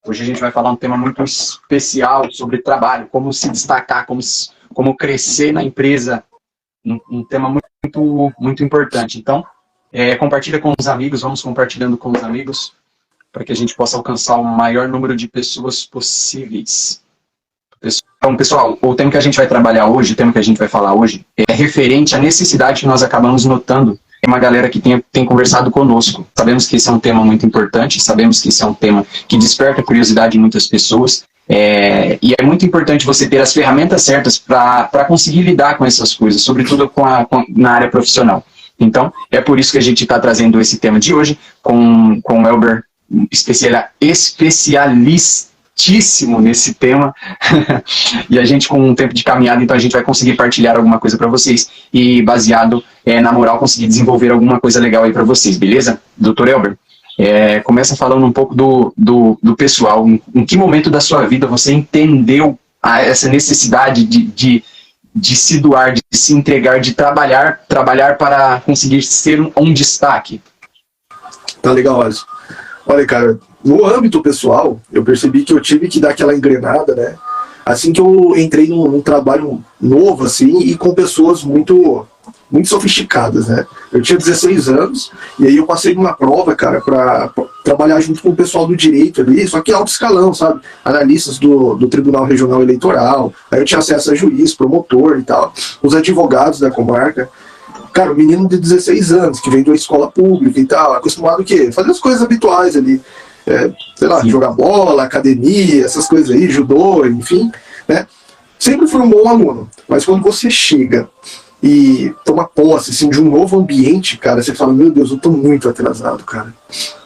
Hoje a gente vai falar um tema muito especial sobre trabalho, como se destacar, como crescer na empresa, um tema muito importante. Então, compartilha com os amigos, vamos compartilhando com os amigos, para que a gente possa alcançar o maior número de pessoas possíveis. Então, pessoal, o tema que a gente vai trabalhar hoje, o tema que a gente vai falar hoje, é referente à necessidade que nós acabamos notando. É uma galera que tem conversado conosco. Sabemos que esse é um tema muito importante, sabemos que esse é um tema que desperta a curiosidade em muitas pessoas, e é muito importante você ter as ferramentas certas para conseguir lidar com essas coisas, sobretudo na área profissional. Então, é por isso que a gente está trazendo esse tema de hoje, com o Elber, especialistíssimo nesse tema, e a gente, com um tempo de caminhada, então a gente vai conseguir partilhar alguma coisa para vocês, e baseado na moral, conseguir desenvolver alguma coisa legal aí para vocês, beleza? Doutor Elber, começa falando um pouco do pessoal. Em que momento da sua vida você entendeu essa necessidade de se doar, de se entregar, de trabalhar para conseguir ser um destaque? Tá legal, Alisson. Olha, cara, no âmbito pessoal, eu percebi que eu tive que dar aquela engrenada, né? Assim que eu entrei num trabalho novo, assim, e com pessoas muito sofisticadas, né? Eu tinha 16 anos, e aí eu passei numa prova, cara, para trabalhar junto com o pessoal do direito ali, só que alto escalão, sabe? Analistas do Tribunal Regional Eleitoral, aí eu tinha acesso a juiz, promotor e tal, os advogados da comarca. Cara, um menino de 16 anos, que vem de uma escola pública e tal, acostumado o quê? Fazer as coisas habituais ali. Sei lá, sim, jogar bola, academia, essas coisas aí, judô, enfim, né? Sempre foi um bom aluno. Mas quando você chega e toma posse, assim, de um novo ambiente, cara, você fala, meu Deus, eu tô muito atrasado, cara.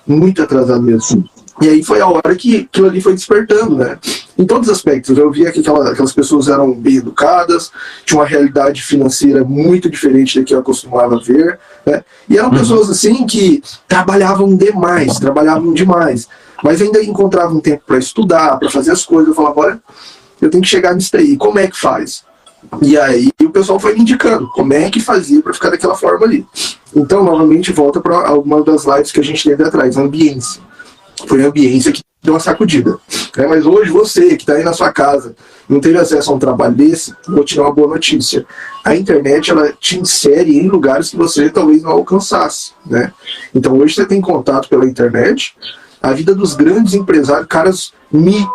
Muito atrasado mesmo. E aí foi a hora que aquilo ali foi despertando, né? Em todos os aspectos. Eu via que aquelas pessoas eram bem educadas, tinham uma realidade financeira muito diferente da que eu acostumava ver, né? E eram pessoas, assim, que trabalhavam demais, mas ainda encontravam tempo para estudar, para fazer as coisas. Eu falava, olha, eu tenho que chegar nisso daí. Como é que faz? E aí o pessoal foi me indicando como é que fazia para ficar daquela forma ali. Então, novamente, volta para alguma das lives que a gente teve atrás, a ambiência. Foi a ambiência que deu uma sacudida. Mas hoje você que está aí na sua casa, não teve acesso a um trabalho desse, vou te dar uma boa notícia. A internet, ela te insere em lugares que você talvez não alcançasse, né? Então hoje você tem contato pela internet, a vida dos grandes empresários, caras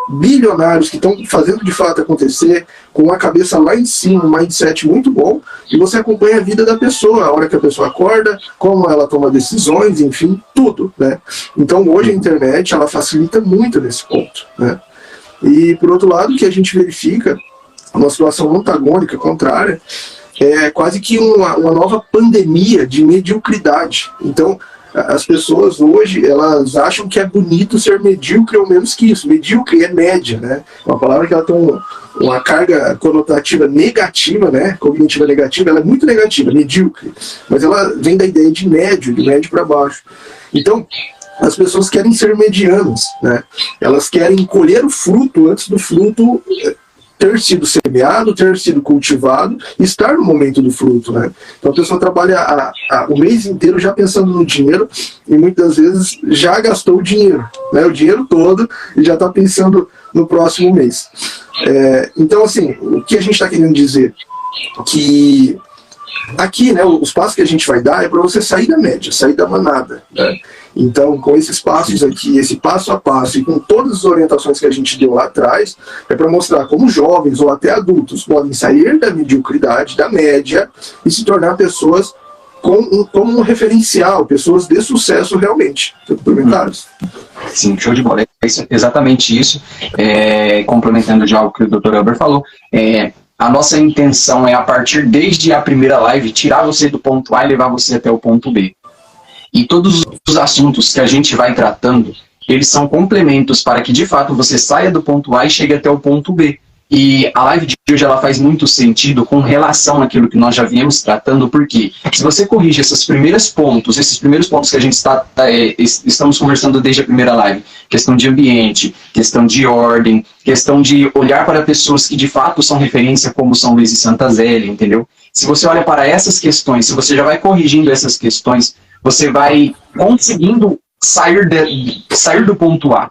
bilionários que estão fazendo de fato acontecer, com uma cabeça lá em cima, um mindset muito bom, e você acompanha a vida da pessoa, a hora que a pessoa acorda, como ela toma decisões, enfim, tudo, né? Então hoje a internet, ela facilita muito nesse ponto, né? E por outro lado, o que a gente verifica, uma situação antagônica, contrária, é quase que uma nova pandemia de mediocridade. Então, as pessoas hoje, elas acham que é bonito ser medíocre ou menos que isso. Medíocre é média, né? É uma palavra que ela tem uma carga conotativa negativa, né? Cognitiva negativa, ela é muito negativa, medíocre. Mas ela vem da ideia de médio para baixo. Então, as pessoas querem ser medianas, né? Elas querem colher o fruto antes do fruto ter sido semeado, ter sido cultivado, estar no momento do fruto, né? Então a pessoa trabalha o mês inteiro já pensando no dinheiro e muitas vezes já gastou o dinheiro, né? O dinheiro todo e já está pensando no próximo mês. Então, assim, o que a gente está querendo dizer? Que aqui, né, os passos que a gente vai dar é para você sair da média, sair da manada, né? Então, com esses passos aqui, esse passo a passo, e com todas as orientações que a gente deu lá atrás, é para mostrar como jovens ou até adultos podem sair da mediocridade, da média, e se tornar pessoas como um referencial, pessoas de sucesso realmente. Complementares? Sim, show de bola. É exatamente isso. Complementando já o que o Dr. Elber falou, a nossa intenção é, a partir desde a primeira live, tirar você do ponto A e levar você até o ponto B. E todos os assuntos que a gente vai tratando, eles são complementos para que, de fato, você saia do ponto A e chegue até o ponto B. E a live de hoje, ela faz muito sentido com relação àquilo que nós já viemos tratando, porque se você corrige esses primeiros pontos que a gente estamos conversando desde a primeira live, questão de ambiente, questão de ordem, questão de olhar para pessoas que de fato são referência, como São Luís e Santa Zélia, entendeu? Se você olha para essas questões, se você já vai corrigindo essas questões, você vai conseguindo sair do ponto A.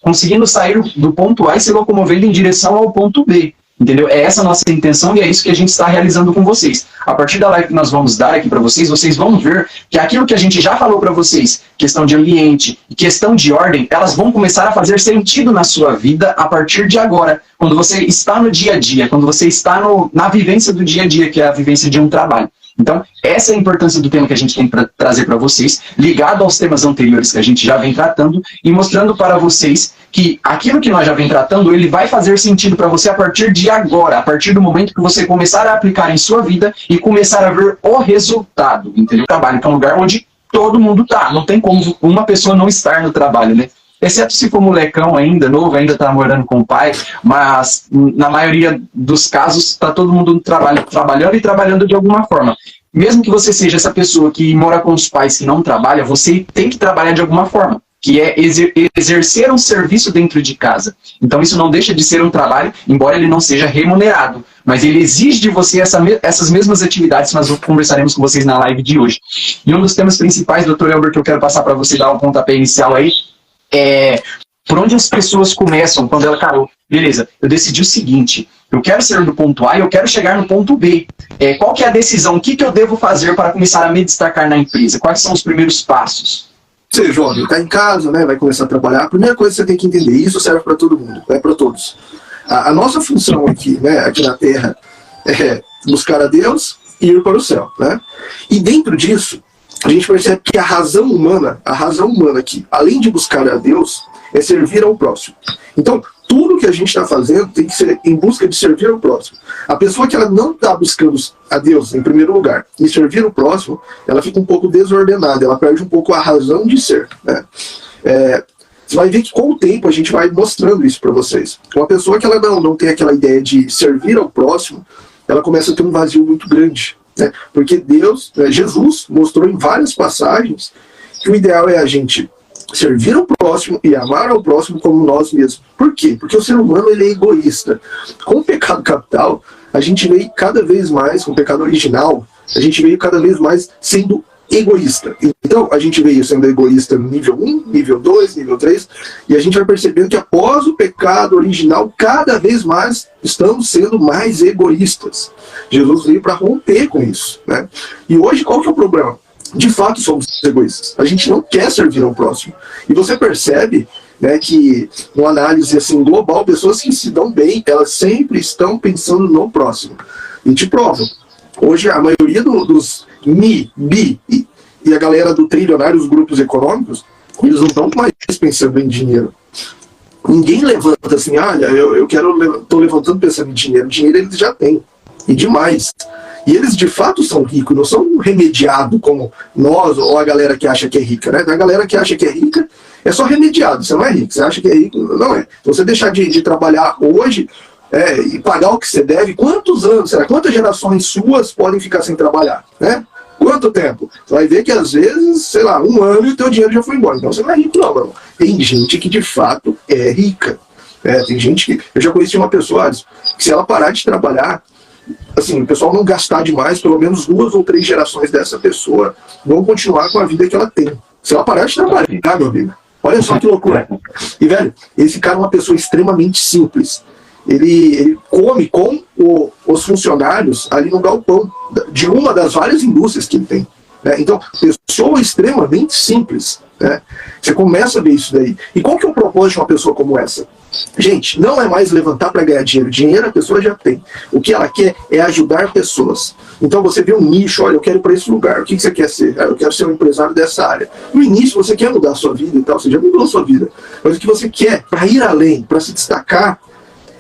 conseguindo sair do ponto A e se locomovendo em direção ao ponto B. Entendeu? É essa a nossa intenção e é isso que a gente está realizando com vocês. A partir da live que nós vamos dar aqui para vocês, vocês vão ver que aquilo que a gente já falou para vocês, questão de ambiente, questão de ordem, elas vão começar a fazer sentido na sua vida a partir de agora. Quando você está no dia a dia, quando você está na vivência do dia a dia, que é a vivência de um trabalho. Então, essa é a importância do tema que a gente tem para trazer para vocês, ligado aos temas anteriores que a gente já vem tratando e mostrando para vocês que aquilo que nós já vem tratando, ele vai fazer sentido para você a partir de agora, a partir do momento que você começar a aplicar em sua vida e começar a ver o resultado, entendeu? O trabalho que é um lugar onde todo mundo tá, não tem como uma pessoa não estar no trabalho, né? Exceto se for molecão ainda, novo, ainda tá morando com o pai, mas na maioria dos casos está todo mundo no trabalho, trabalhando e trabalhando de alguma forma. Mesmo que você seja essa pessoa que mora com os pais que não trabalha, você tem que trabalhar de alguma forma, que é exercer um serviço dentro de casa. Então isso não deixa de ser um trabalho, embora ele não seja remunerado, mas ele exige de você essas mesmas atividades que nós conversaremos com vocês na live de hoje. E um dos temas principais, Dr. Elber, que eu quero passar para você dar um pontapé inicial aí, por onde as pessoas começam quando ela, cara, beleza, eu decidi o seguinte, eu quero ser do ponto A e eu quero chegar no ponto B. Qual que é a decisão? O que eu devo fazer para começar a me destacar na empresa? Quais são os primeiros passos? Você, jovem, está em casa, né, vai começar a trabalhar. A primeira coisa que você tem que entender, isso serve para todo mundo, é para todos. A nossa função aqui, né, aqui na Terra, é buscar a Deus e ir para o céu, né? E dentro disso, a gente percebe que a razão humana aqui, além de buscar a Deus, é servir ao próximo. Então, tudo que a gente está fazendo tem que ser em busca de servir ao próximo. A pessoa que ela não está buscando a Deus em primeiro lugar e servir o próximo, ela fica um pouco desordenada, ela perde um pouco a razão de ser, né? Você vai ver que com o tempo a gente vai mostrando isso para vocês. Uma pessoa que ela não tem aquela ideia de servir ao próximo, ela começa a ter um vazio muito grande. Porque Deus, Jesus mostrou em várias passagens que o ideal é a gente servir ao próximo e amar ao próximo como nós mesmos. Por quê? Porque o ser humano ele é egoísta. Com o pecado capital, a gente veio cada vez mais, com o pecado original, a gente veio cada vez mais sendo egoísta. Então, a gente veio sendo egoísta no nível 1, nível 2, nível 3, e a gente vai percebendo que após o pecado original, cada vez mais estamos sendo mais egoístas. Jesus veio para romper com isso, né? E hoje, qual que é o problema? De fato, somos egoístas. A gente não quer servir ao próximo. E você percebe, né, que, numa análise assim, global, pessoas que se dão bem, elas sempre estão pensando no próximo. E te provo. Hoje, a maioria dos bi e a galera do trilionário, os grupos econômicos, eles não estão mais pensando em dinheiro. Ninguém levanta assim, olha, estou levantando pensando em dinheiro. Dinheiro eles já têm. E demais. E eles de fato são ricos, não são remediados como nós ou a galera que acha que é rica, né? A galera que acha que é rica é só remediado, você não é rico, você acha que é rico, não é. Se você deixar de trabalhar hoje e pagar o que você deve, quantos anos, será? Quantas gerações suas podem ficar sem trabalhar, né? Quanto tempo? Você vai ver que às vezes, sei lá, 1 ano e o teu dinheiro já foi embora. Então você não é rico não, meu irmão. Tem gente que de fato é rica. Tem gente que... Eu já conheci uma pessoa, que se ela parar de trabalhar, assim, o pessoal não gastar demais, pelo menos 2 ou 3 gerações dessa pessoa vão continuar com a vida que ela tem. Se ela parar de trabalhar, meu amigo, olha só que loucura. E, velho, esse cara é uma pessoa extremamente simples. Ele come com os funcionários ali no galpão de uma das várias indústrias que ele tem. Então, pessoa extremamente simples. Você começa a ver isso daí. E qual que é o propósito de uma pessoa como essa? Gente, não é mais levantar para ganhar dinheiro. Dinheiro a pessoa já tem. O que ela quer é ajudar pessoas. Então você vê um nicho, olha, eu quero ir para esse lugar. O que você quer ser? Eu quero ser um empresário dessa área. No início você quer mudar a sua vida e tal, você já mudou a sua vida. Mas o que você quer, para ir além, para se destacar,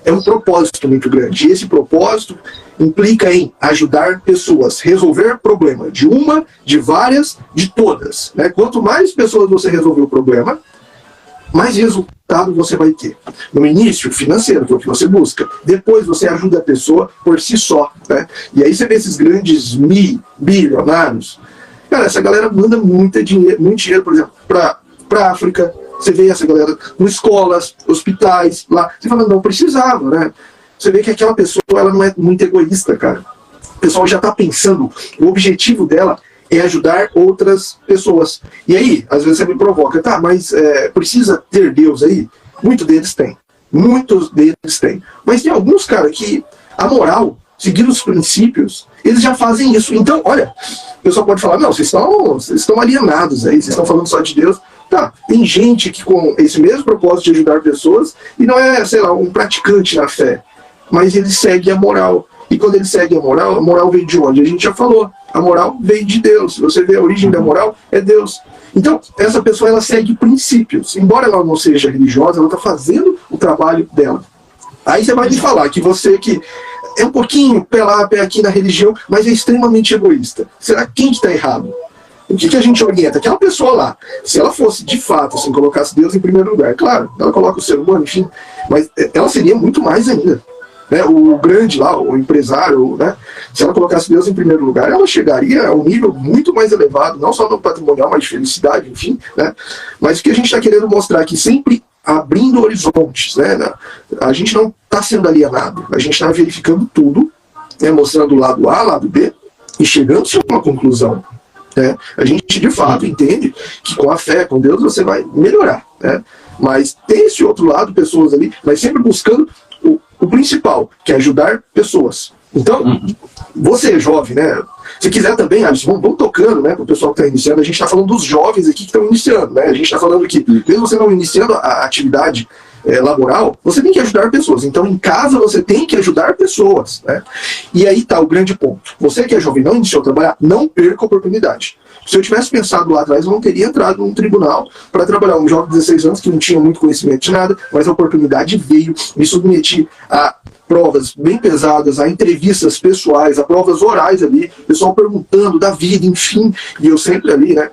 é um propósito muito grande. E esse propósito implica em ajudar pessoas, resolver problema. De uma, de várias, de todas. Quanto mais pessoas você resolver o problema, mais resultado você vai ter. No início, financeiro, que é o que você busca. Depois você ajuda a pessoa por si só. E aí você vê esses grandes bilionários. Cara, essa galera manda muito dinheiro, por exemplo, para a África. Você vê essa galera em escolas, hospitais, lá. Você fala, não precisava, né? Você vê que aquela pessoa, ela não é muito egoísta, cara. O pessoal já está pensando, o objetivo dela é ajudar outras pessoas. E aí, às vezes você me provoca, tá, mas precisa ter Deus aí? Muitos deles têm. Muitos deles têm. Mas tem alguns, cara, que a moral, seguir os princípios, eles já fazem isso. Então, olha, o pessoal pode falar, não, vocês estão alienados aí, vocês estão falando só de Deus. Tá, tem gente que com esse mesmo propósito de ajudar pessoas, e não é, sei lá, um praticante na fé, mas ele segue a moral. E quando ele segue a moral vem de onde? A gente já falou, a moral vem de Deus. Se você vê a origem da moral, é Deus. Então, essa pessoa, ela segue princípios. Embora ela não seja religiosa, ela está fazendo o trabalho dela. Aí você vai me falar que você que é um pouquinho pé lá, pé aqui na religião, mas é extremamente egoísta. Será quem que está errado? O que a gente orienta? Aquela pessoa lá, se ela fosse de fato, assim, colocasse Deus em primeiro lugar, claro, ela coloca o ser humano, enfim, mas ela seria muito mais ainda. Né? O grande lá, o empresário, né? Se ela colocasse Deus em primeiro lugar, ela chegaria a um nível muito mais elevado, não só no patrimonial, mas de felicidade, enfim. Né? Mas o que a gente está querendo mostrar aqui, sempre abrindo horizontes, né? A gente não está sendo alienado, a gente está verificando tudo, né? Mostrando o lado A, lado B, e chegando-se a uma conclusão. Né? A gente de fato entende que com a fé, com Deus, você vai melhorar. Né? Mas tem esse outro lado, pessoas ali, mas sempre buscando o principal, que é ajudar pessoas. Então, você é jovem, né? Se quiser também, Alisson, vamos tocando, né? Para o pessoal que está iniciando, a gente está falando dos jovens aqui que estão iniciando, né? A gente está falando que, mesmo você não iniciando a atividade laboral, você tem que ajudar pessoas. Então, em casa, você tem que ajudar pessoas, né? E aí está o grande ponto. Você que é jovem, não iniciou a trabalhar, não perca a oportunidade. Se eu tivesse pensado lá atrás, eu não teria entrado num tribunal para trabalhar. Um jovem de 16 anos que não tinha muito conhecimento de nada, mas a oportunidade veio, me submeti a provas bem pesadas, a entrevistas pessoais, a provas orais ali, pessoal perguntando da vida, enfim, e eu sempre ali, né,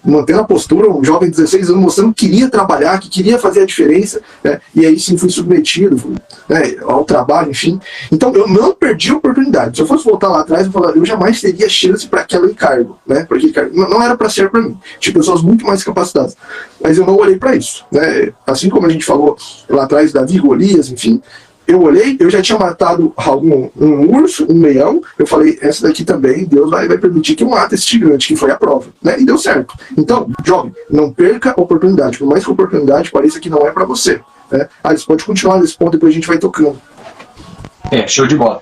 mantendo a postura, um jovem de 16 anos mostrando que queria trabalhar, que queria fazer a diferença, né, e aí sim fui submetido, né, ao trabalho, enfim. Então eu não perdi a oportunidade. Se eu fosse voltar lá atrás, eu jamais teria chance para aquele encargo, né, porque não era para ser para mim. Tinha pessoas muito mais capacitadas. Mas eu não olhei para isso. Né, assim como a gente falou lá atrás, Davi, Golias, enfim, eu olhei, eu já tinha matado um urso, um leão, eu falei, essa daqui também, Deus vai permitir que eu mate esse gigante, que foi a prova, né? E deu certo. Então, jovem, não perca a oportunidade, por mais que a oportunidade pareça que não é para você. Né? Você pode continuar nesse ponto, depois a gente vai tocando. Show de bola.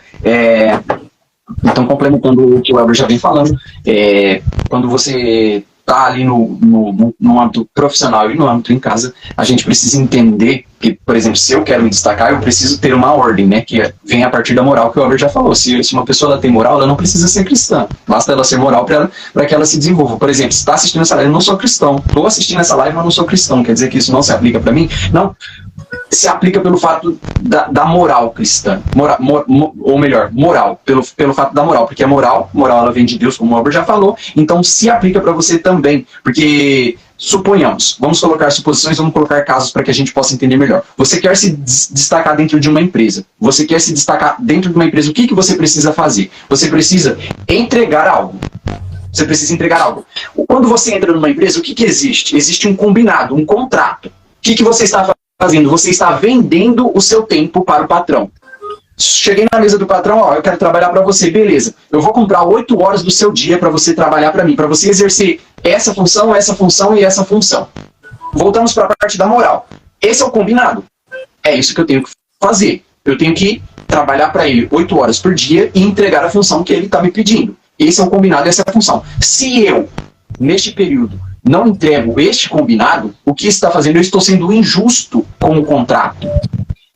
Então, complementando o que o Elber já vem falando, quando você está ali no âmbito profissional e no âmbito em casa, a gente precisa entender que, por exemplo, se eu quero me destacar, eu preciso ter uma ordem, né, que vem a partir da moral, que o Elber já falou. Se uma pessoa ela tem moral, ela não precisa ser cristã, basta ela ser moral para que ela se desenvolva. Por exemplo, se está assistindo essa live, eu não sou cristão, estou assistindo essa live, mas não sou cristão, quer dizer que isso não se aplica para mim? Não, se aplica pelo fato da moral cristã, ou melhor, moral, pelo fato da moral, porque a moral ela vem de Deus, como o Elber já falou, então se aplica para você também, porque suponhamos, vamos colocar suposições, vamos colocar casos para que a gente possa entender melhor. Você quer se destacar dentro de uma empresa, o que você precisa fazer? Você precisa entregar algo. Você precisa entregar algo. Quando você entra numa empresa, o que existe? Existe um combinado, um contrato. O que você está fazendo? Você está vendendo o seu tempo para o patrão. Cheguei na mesa do patrão, eu quero trabalhar para você, beleza. Eu vou comprar 8 horas do seu dia para você trabalhar para mim, para você exercer essa função e essa função. Voltamos para a parte da moral. Esse é o combinado. É isso que eu tenho que fazer. Eu tenho que trabalhar para ele 8 horas por dia e entregar a função que ele está me pedindo. Esse é o combinado, essa é a função. Se eu, neste período, não entrego este combinado, o que está fazendo? Eu estou sendo injusto com o contrato.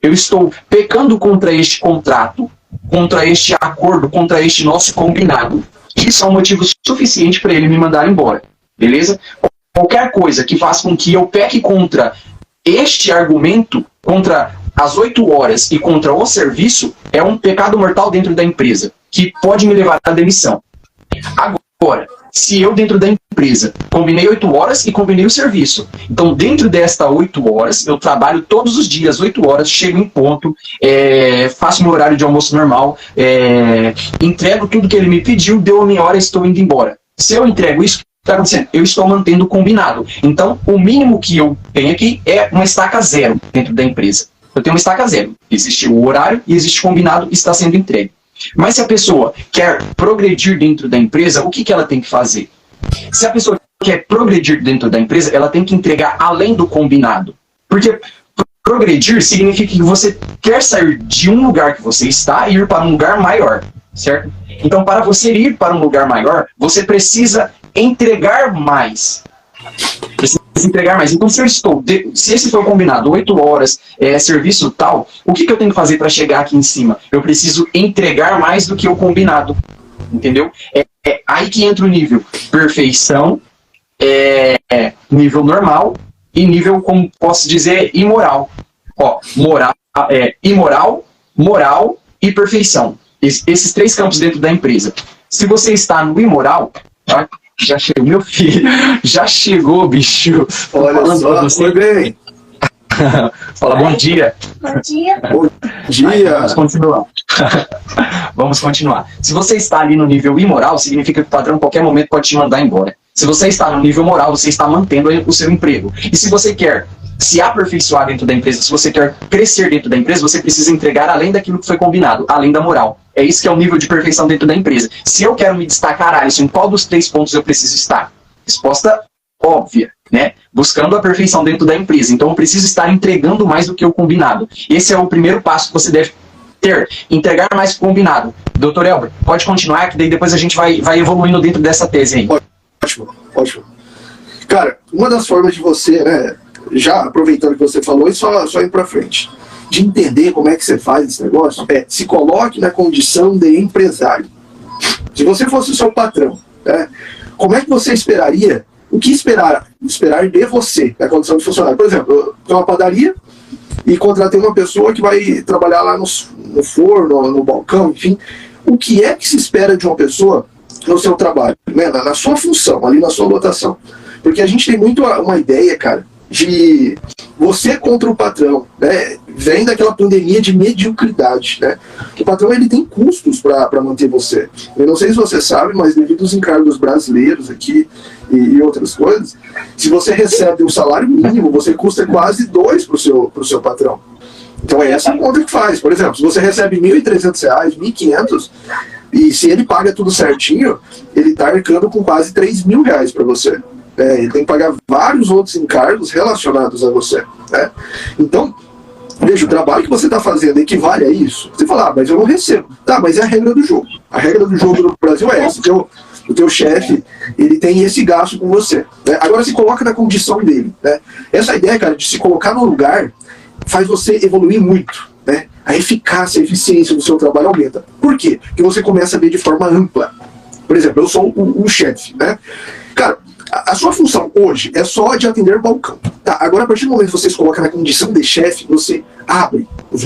Eu estou pecando contra este contrato, contra este acordo, contra este nosso combinado. Isso é um motivo suficiente para ele me mandar embora. Beleza? Qualquer coisa que faça com que eu peque contra este argumento, contra as 8 horas e contra o serviço, é um pecado mortal dentro da empresa, que pode me levar à demissão. Agora, se eu dentro da empresa combinei 8 horas e combinei o serviço, então dentro desta 8 horas, eu trabalho todos os dias 8 horas, chego em ponto, faço meu horário de almoço normal, entrego tudo que ele me pediu, deu a minha hora e estou indo embora. Se eu entrego isso, o que está acontecendo? Eu estou mantendo o combinado. Então, o mínimo que eu tenho aqui é uma estaca zero dentro da empresa. Eu tenho uma estaca zero. Existe o horário e existe o combinado e está sendo entregue. Mas se a pessoa quer progredir dentro da empresa, o que ela tem que fazer? Se a pessoa quer progredir dentro da empresa, ela tem que entregar além do combinado. Porque progredir significa que você quer sair de um lugar que você está e ir para um lugar maior, certo? Então, para você ir para um lugar maior, você precisa entregar mais. Precisa entregar mais. Então, se esse foi o combinado, 8 horas, serviço tal, o que eu tenho que fazer para chegar aqui em cima? Eu preciso entregar mais do que o combinado, entendeu? É aí que entra o nível perfeição, nível normal e nível, como posso dizer, imoral. Ó, imoral, moral e perfeição. Esses 3 campos dentro da empresa. Se você está no imoral, tá? Já chegou, meu filho, já chegou, bicho. Olha só, foi bem. Fala bom dia. Bom dia. Bom dia. Aí, vamos continuar. Vamos continuar. Se você está ali no nível imoral, significa que o patrão, a qualquer momento, pode te mandar embora. Se você está no nível moral, você está mantendo o seu emprego. E se você quer se aperfeiçoar dentro da empresa, se você quer crescer dentro da empresa, você precisa entregar além daquilo que foi combinado, além da moral. É isso que é o nível de perfeição dentro da empresa. Se eu quero me destacar, Alisson, em qual dos 3 pontos eu preciso estar? Resposta óbvia, né? Buscando a perfeição dentro da empresa. Então eu preciso estar entregando mais do que o combinado. Esse é o primeiro passo que você deve ter. Entregar mais que o combinado. Doutor Elber, pode continuar, que daí depois a gente vai evoluindo dentro dessa tese aí. Ótimo, ótimo. Cara, uma das formas de você, né, já aproveitando que você falou, e só ir pra frente, de entender como é que você faz esse negócio, se coloque na condição de empresário. Se você fosse o seu patrão, né, como é que você esperaria, o que esperar de você, na condição de funcionário? Por exemplo, eu tenho uma padaria e contratei uma pessoa que vai trabalhar lá no forno, no balcão, enfim. O que é que se espera de uma pessoa no seu trabalho, né, na sua função, ali na sua lotação? Porque a gente tem muito uma ideia, cara, de você contra o patrão, né? Vem daquela pandemia de mediocridade, né? O patrão, ele tem custos para manter você. Eu não sei se você sabe, mas devido aos encargos brasileiros aqui e outras coisas, se você recebe um salário mínimo, você custa quase 2 pro seu patrão. Então é essa a conta que faz. Por exemplo, se você recebe R$ 1.300, R$ 1.500, e se ele paga tudo certinho, ele está arcando com quase R$ 3.000 para você. Ele tem que pagar vários outros encargos relacionados a você, né? Então, veja, o trabalho que você está fazendo equivale a isso. Você fala, mas eu não recebo. Tá, mas é a regra do jogo. A regra do jogo no Brasil é essa. O teu chefe, ele tem esse gasto com você, né? Agora se coloca na condição dele, né? Essa ideia, cara, de se colocar no lugar faz você evoluir muito, né? A eficácia, a eficiência do seu trabalho aumenta. Por quê? Porque você começa a ver de forma ampla. Por exemplo, eu sou um chefe, né? Cara, a sua função hoje é só de atender balcão. Tá, agora, a partir do momento que você se coloca na condição de chefe, você abre os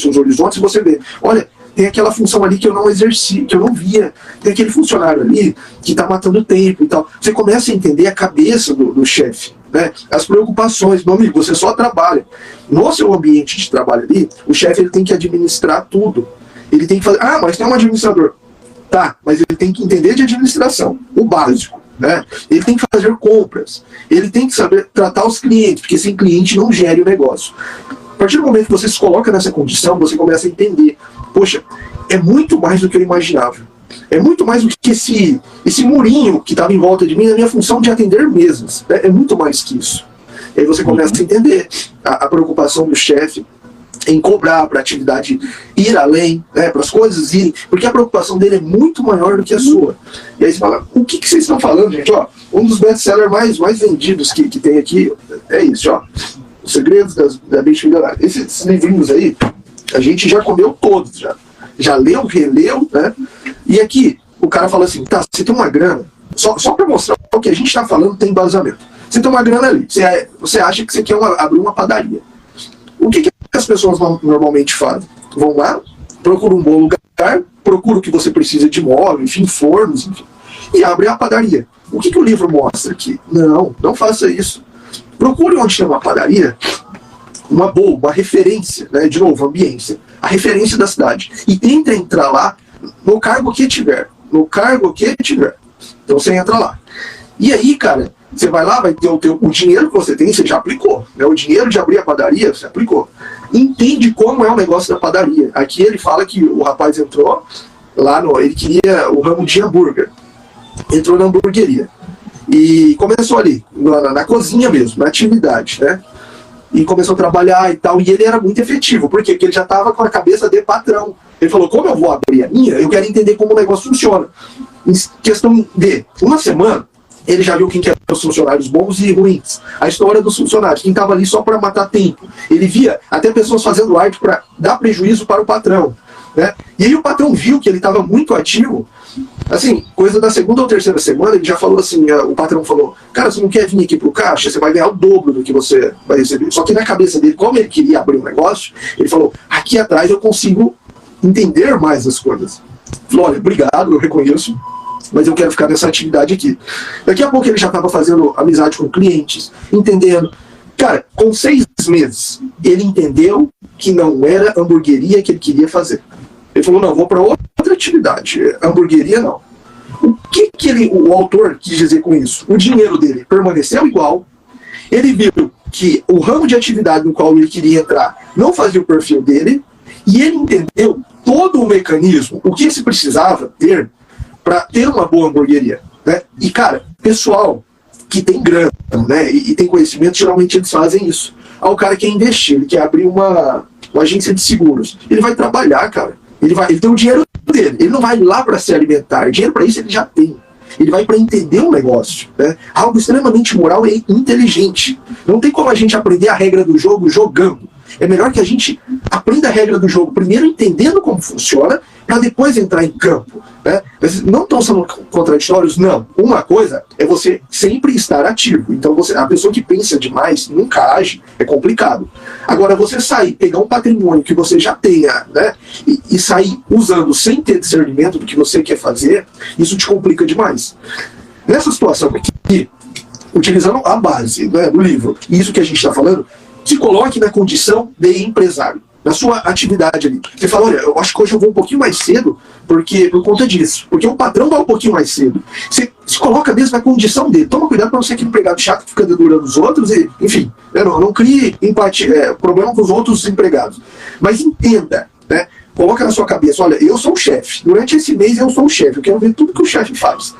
seus horizontes e você vê, olha, tem aquela função ali que eu não exerci, que eu não via, tem aquele funcionário ali que está matando tempo e tal. Você começa a entender a cabeça do chefe, né? As preocupações. Meu amigo, você só trabalha. No seu ambiente de trabalho ali, o chefe, ele tem que administrar tudo. Ele tem que fazer, mas tem um administrador. Tá, mas ele tem que entender de administração, o básico, né? Ele tem que fazer compras, ele tem que saber tratar os clientes, porque sem cliente não gere o negócio. A partir do momento que você se coloca nessa condição, você começa a entender, poxa, é muito mais do que eu imaginava. É muito mais do que esse murinho que estava em volta de mim, na minha função de atender mesas, né? É muito mais que isso. E aí você começa a entender a preocupação do chefe em cobrar para a atividade ir além, né, para as coisas irem, porque a preocupação dele é muito maior do que a sua. E aí você fala, o que vocês estão falando, gente? Ó, um dos best-sellers mais vendidos que tem aqui é isso, ó, Os Segredos da Mente Milionária. Esses livrinhos aí, a gente já comeu todos, já leu, releu, né? E aqui, o cara fala assim, tá, você tem uma grana, só para mostrar o que a gente está falando tem embasamento. Você tem uma grana ali, você acha que você quer abrir uma padaria. O que as pessoas normalmente fazem? Vão lá, procuram um bom lugar, procuram o que você precisa de móvel, enfim, fornos, enfim, e abrem a padaria. O que o livro mostra aqui? Não faça isso. Procure onde tem uma padaria, uma boa, uma referência, né? De novo, ambiência, a referência da cidade. E tenta entrar lá no cargo que tiver. Então você entra lá. E aí, cara, você vai lá, vai ter o dinheiro que você tem, você já aplicou, né? O dinheiro de abrir a padaria, você aplicou. Entende como é o negócio da padaria. Aqui ele fala que o rapaz entrou lá ele queria o ramo de hambúrguer. Entrou na hamburgueria. E começou ali, na cozinha mesmo, na atividade, né? e começou a trabalhar e tal, e ele era muito efetivo. Por quê? Porque ele já estava com a cabeça de patrão. Ele falou, como eu vou abrir a minha, eu quero entender como o negócio funciona. Em questão de uma semana, ele já viu quem que eram os funcionários bons e ruins. A história dos funcionários, quem estava ali só para matar tempo. Ele via até pessoas fazendo arte para dar prejuízo para o patrão, né? E aí o patrão viu que ele estava muito ativo. Assim, coisa da segunda ou terceira semana, ele já falou assim, o patrão falou, cara, você não quer vir aqui pro caixa? Você vai ganhar o dobro do que você vai receber. Só que na cabeça dele, como ele queria abrir um negócio, ele falou, aqui atrás eu consigo entender mais as coisas. Falou, olha, obrigado, eu reconheço, mas eu quero ficar nessa atividade aqui. Daqui a pouco ele já estava fazendo amizade com clientes, entendendo. Cara, com 6 meses, ele entendeu que não era hamburgueria que ele queria fazer. Ele falou, não, vou para outra atividade, hamburgueria não. O que o autor quis dizer com isso? O dinheiro dele permaneceu igual, ele viu que o ramo de atividade no qual ele queria entrar não fazia o perfil dele, e ele entendeu todo o mecanismo, o que se precisava ter para ter uma boa hamburgueria, né? E, cara, pessoal que tem grana, né, e tem conhecimento, geralmente eles fazem isso. O cara quer investir, ele quer abrir uma agência de seguros. Ele vai trabalhar, cara. Ele tem o dinheiro dele. Ele não vai lá para se alimentar. Dinheiro para isso ele já tem. Ele vai para entender o negócio, né? Algo extremamente moral e inteligente. Não tem como a gente aprender a regra do jogo jogando. É melhor que a gente aprenda a regra do jogo primeiro entendendo como funciona, para depois entrar em campo, né? Mas não estão sendo contraditórios, não. Uma coisa é você sempre estar ativo. Então a pessoa que pensa demais nunca age, é complicado. Agora, você sair, pegar um patrimônio que você já tenha, né, e sair usando sem ter discernimento do que você quer fazer, isso te complica demais. Nessa situação aqui, utilizando a base, né, do livro, e isso que a gente está falando, se coloque na condição de empresário, na sua atividade ali. Você fala, olha, eu acho que hoje eu vou um pouquinho mais cedo por conta disso. Porque o patrão vai um pouquinho mais cedo. Você se coloca mesmo na condição dele. Toma cuidado para não ser aquele empregado chato que fica dedurando os outros. E, enfim, não crie empatia, problema com os outros empregados. Mas entenda, né? Coloca na sua cabeça, olha, eu sou o chefe. Durante esse mês eu sou o chefe. Eu quero ver tudo que o chefe faz.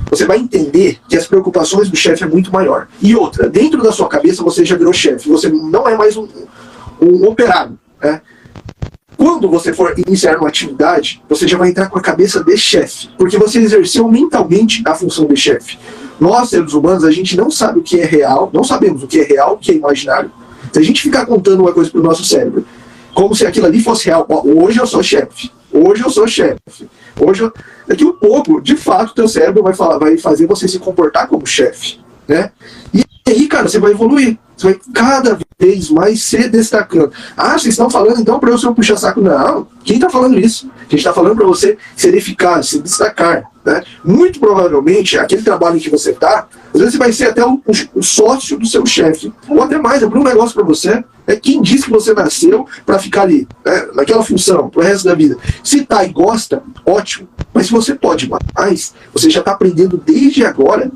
Você vai entender que as preocupações do chefe é muito maior. E outra, dentro da sua cabeça você já virou chefe. Você não é mais um operário. Né? Quando você for iniciar uma atividade, você já vai entrar com a cabeça de chefe, porque você exerceu mentalmente a função de chefe. Nós, seres humanos, a gente não sabe o que é real, não sabemos o que é real, o que é imaginário. Se a gente ficar contando uma coisa para o nosso cérebro, como se aquilo ali fosse real, hoje eu sou chefe, hoje eu sou chefe, daqui um pouco, de fato, o teu cérebro vai fazer você se comportar como chefe, né? E aí, cara, você vai evoluir. Você vai cada vez mais se destacando. Vocês estão falando então para eu ser um puxa-saco? Não, quem está falando isso? A gente está falando para você ser eficaz, se destacar, né? Muito provavelmente, aquele trabalho em que você está, às vezes você vai ser até o sócio do seu chefe, ou até mais, abrir um negócio para você. Quem disse que você nasceu para ficar ali, né, naquela função, pro resto da vida? Se tá e gosta, ótimo. Mas se você pode mais, você já está aprendendo desde agora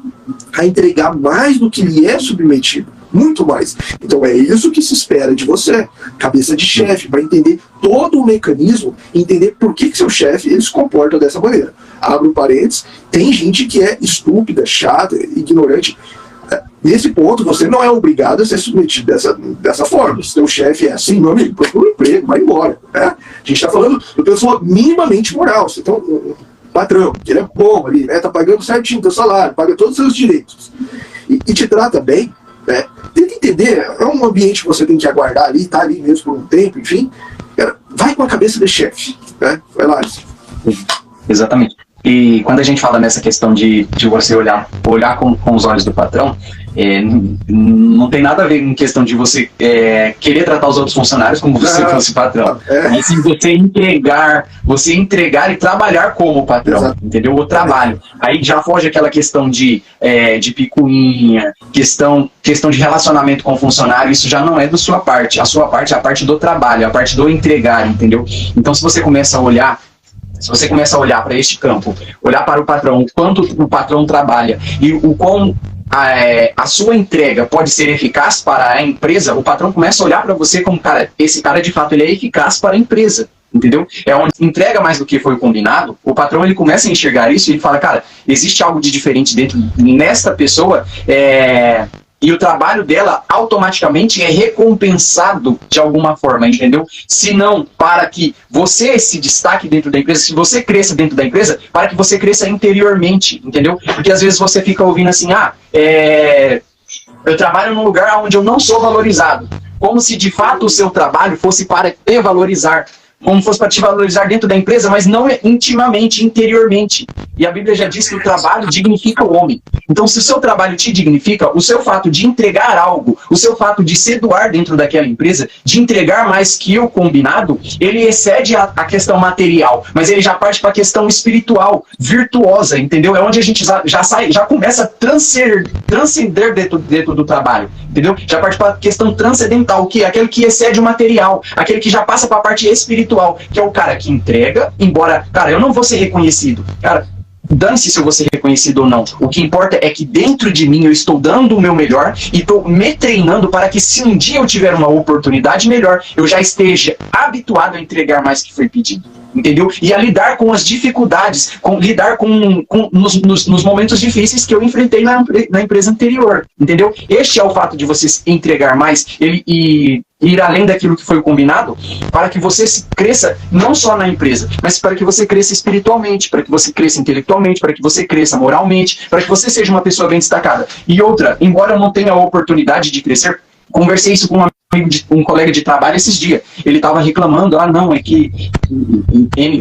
a entregar mais do que lhe é submetido. Muito mais. Então é isso que se espera de você, cabeça de chefe, para entender todo o mecanismo, entender por que seu chefe ele se comporta dessa maneira. Abre um parênteses, tem gente que é estúpida, chata, ignorante. Nesse ponto, você não é obrigado a ser submetido dessa forma. Se seu chefe é assim, meu amigo, procura um emprego, vai embora. Né? A gente está falando de pessoa minimamente moral. Você tem um patrão, que ele é bom ali, né? Tá pagando certinho teu salário, paga todos os seus direitos. E te trata bem, né? Tenta entender, é um ambiente que você tem que aguardar ali, tá ali mesmo por um tempo, enfim. Cara, vai com a cabeça de chefe, né? Vai lá. Exatamente. E quando a gente fala nessa questão de você olhar com os olhos do patrão, não tem nada a ver com questão de você querer tratar os outros funcionários como se fosse patrão. Mas sim você entregar e trabalhar como patrão. Exato. Entendeu? O trabalho. Aí já foge aquela questão de picuinha, questão de relacionamento com o funcionário, isso já não é da sua parte. A sua parte é a parte do trabalho, a parte do entregar, entendeu? Então se você começa a olhar para este campo, olhar para o patrão, o quanto o patrão trabalha e o quão a sua entrega pode ser eficaz para a empresa, o patrão começa a olhar para você como, cara, esse cara de fato ele é eficaz para a empresa, entendeu? É onde entrega mais do que foi combinado, o patrão ele começa a enxergar isso e ele fala, cara, existe algo de diferente dentro nesta pessoa, E o trabalho dela automaticamente é recompensado de alguma forma, entendeu? Se não para que você se destaque dentro da empresa, se você cresça dentro da empresa, para que você cresça interiormente, entendeu? Porque às vezes você fica ouvindo assim, eu trabalho num lugar onde eu não sou valorizado. Como se de fato o seu trabalho fosse para te valorizar. Como fosse para te valorizar dentro da empresa, mas não intimamente, interiormente. E a Bíblia já diz que o trabalho dignifica o homem. Então, se o seu trabalho te dignifica, o seu fato de entregar algo, o seu fato de se doar dentro daquela empresa, de entregar mais que o combinado, ele excede a questão material, mas ele já parte para a questão espiritual, virtuosa, entendeu? É onde a gente já começa a transcender dentro do trabalho, entendeu? Já parte para a questão transcendental, que é aquele que excede o material, aquele que já passa para a parte espiritual, que é o cara que entrega, embora, cara, eu não vou ser reconhecido, cara, dane-se se eu vou ser reconhecido ou não. O que importa é que dentro de mim eu estou dando o meu melhor e estou me treinando para que se um dia eu tiver uma oportunidade melhor, eu já esteja habituado a entregar mais que foi pedido. Entendeu? E a lidar com as dificuldades, lidar nos momentos difíceis que eu enfrentei na empresa anterior. Entendeu? Este é o fato de você entregar mais e ir além daquilo que foi combinado, para que você cresça não só na empresa, mas para que você cresça espiritualmente, para que você cresça intelectualmente, para que você cresça moralmente, para que você seja uma pessoa bem destacada. E outra, embora eu não tenha a oportunidade de crescer, conversei isso com um colega de trabalho esses dias. Ele estava reclamando, não, é que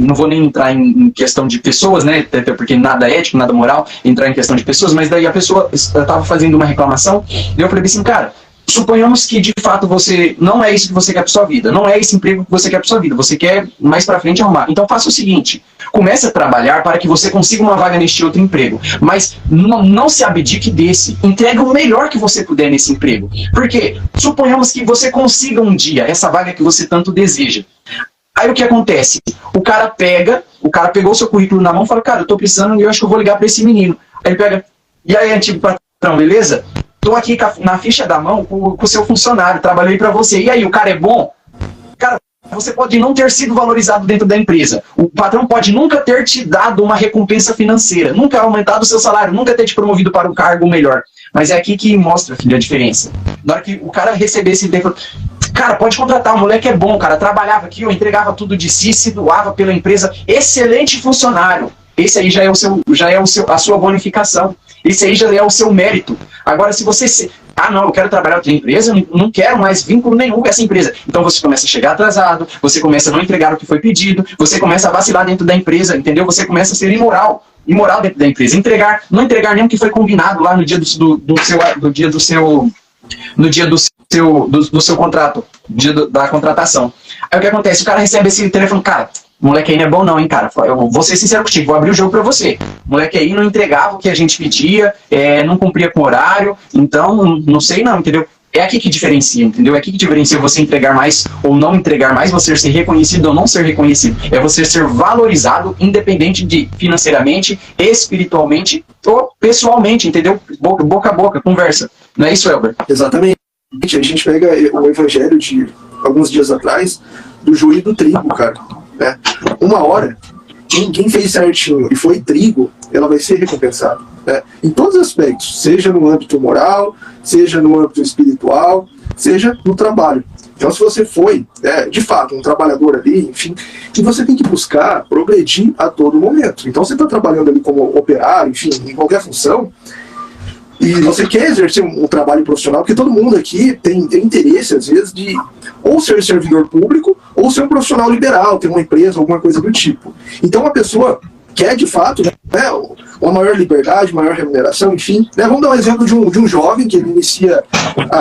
não vou nem entrar em questão de pessoas, né, até porque nada é ético, nada moral, entrar em questão de pessoas, mas daí a pessoa estava fazendo uma reclamação, e eu falei assim, cara, suponhamos que de fato você não é isso que você quer para sua vida, não é esse emprego que você quer para sua vida, você quer mais para frente arrumar. Então faça o seguinte, comece a trabalhar para que você consiga uma vaga neste outro emprego, mas não se abdique desse, entregue o melhor que você puder nesse emprego. Porque suponhamos que você consiga um dia essa vaga que você tanto deseja. Aí o que acontece? O cara pegou o seu currículo na mão e fala, cara, eu tô precisando e eu acho que eu vou ligar para esse menino. Aí ele pega, e aí, antigo patrão, beleza? Tô aqui na ficha da mão com o seu funcionário, trabalhei para você. E aí, o cara é bom? Cara, você pode não ter sido valorizado dentro da empresa. O patrão pode nunca ter te dado uma recompensa financeira, nunca aumentado o seu salário, nunca ter te promovido para um cargo melhor. Mas é aqui que mostra, filho, a diferença. Na hora que o cara receber esse tempo, cara, pode contratar, o moleque é bom, cara, trabalhava aqui, eu entregava tudo de si, se doava pela empresa, excelente funcionário. Esse aí já é a sua bonificação. Esse aí já é o seu mérito. Agora, se você... não, eu quero trabalhar em outra empresa, eu não quero mais vínculo nenhum com essa empresa. Então você começa a chegar atrasado, você começa a não entregar o que foi pedido, você começa a vacilar dentro da empresa, entendeu? Você começa a ser imoral dentro da empresa. Não entregar nem o que foi combinado lá no dia do seu contrato, dia da contratação. Aí o que acontece? O cara recebe esse telefone, cara, o moleque aí não é bom não, hein, cara. Eu vou ser sincero contigo, vou abrir o jogo pra você. O moleque aí não entregava o que a gente pedia, não cumpria com o horário, então não sei não, entendeu? É aqui que diferencia, entendeu? É aqui que diferencia você entregar mais ou não entregar mais, você ser reconhecido ou não ser reconhecido. É você ser valorizado, independente de financeiramente, espiritualmente ou pessoalmente, entendeu? Boca a boca, conversa. Não é isso, Elber? Exatamente. A gente pega o evangelho de alguns dias atrás, do joio e do trigo, cara. Né? Uma hora, quem fez certinho e foi trigo, ela vai ser recompensada. Né? Em todos os aspectos, seja no âmbito moral, seja no âmbito espiritual, seja no trabalho. Então, se você foi, de fato, um trabalhador ali, enfim, que você tem que buscar progredir a todo momento. Então, você está trabalhando ali como operário, enfim, em qualquer função, e você quer exercer um trabalho profissional, porque todo mundo aqui tem interesse, às vezes, de ou ser servidor público, ou ser um profissional liberal, ter uma empresa, alguma coisa do tipo. Então, a pessoa quer, de fato, né, uma maior liberdade, maior remuneração, enfim. Né, vamos dar um exemplo de um jovem que ele inicia,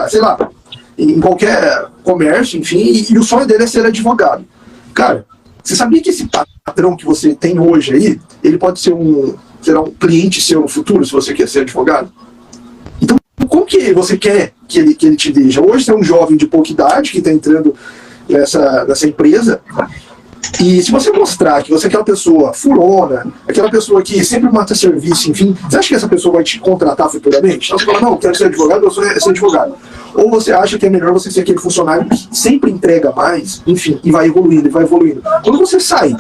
sei lá, em qualquer comércio, enfim, e o sonho dele é ser advogado. Cara, você sabia que esse patrão que você tem hoje aí, ele pode ser será um cliente seu no futuro, se você quer ser advogado? Então, como que você quer que ele te veja? Hoje você é um jovem de pouca idade que está entrando nessa empresa, e se você mostrar que você é aquela pessoa furona, aquela pessoa que sempre mata serviço, enfim, você acha que essa pessoa vai te contratar futuramente? Então você fala, não, eu quero ser advogado, eu sou ser advogado. Ou você acha que é melhor você ser aquele funcionário que sempre entrega mais, enfim, e vai evoluindo, e vai evoluindo. Quando você sai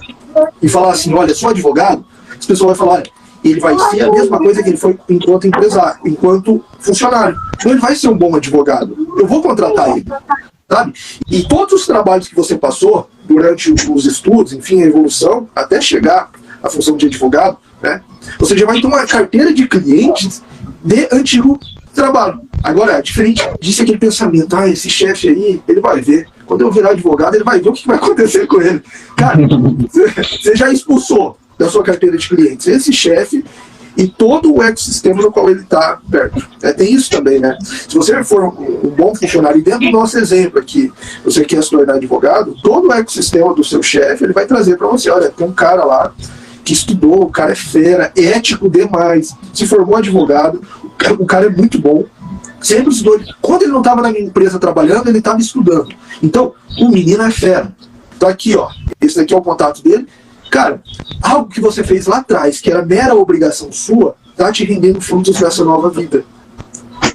e falar assim, olha, sou advogado, as pessoas vão falar, olha, ele vai ser a mesma coisa que ele foi enquanto empresário, enquanto funcionário. Então ele vai ser um bom advogado. Eu vou contratar ele, sabe? E todos os trabalhos que você passou durante os estudos, enfim, a evolução, até chegar à função de advogado, né? Você já vai ter uma carteira de clientes de antigo trabalho. Agora, diferente disso, aquele pensamento, esse chefe aí, ele vai ver. Quando eu virar advogado, ele vai ver o que vai acontecer com ele. Cara, você já expulsou da sua carteira de clientes esse chefe e todo o ecossistema no qual ele está perto. Tem isso também, né? Se você for um bom funcionário, e dentro do nosso exemplo aqui, você quer se tornar advogado, todo o ecossistema do seu chefe, ele vai trazer para você, olha, tem um cara lá que estudou, o cara é fera, ético demais, se formou advogado, o cara é muito bom, sempre estudou. Quando ele não estava na minha empresa trabalhando, ele estava estudando. Então, o menino é fera. Então aqui, ó, esse daqui é o contato dele. Cara, algo que você fez lá atrás, que era mera obrigação sua, tá te rendendo frutos dessa nova vida.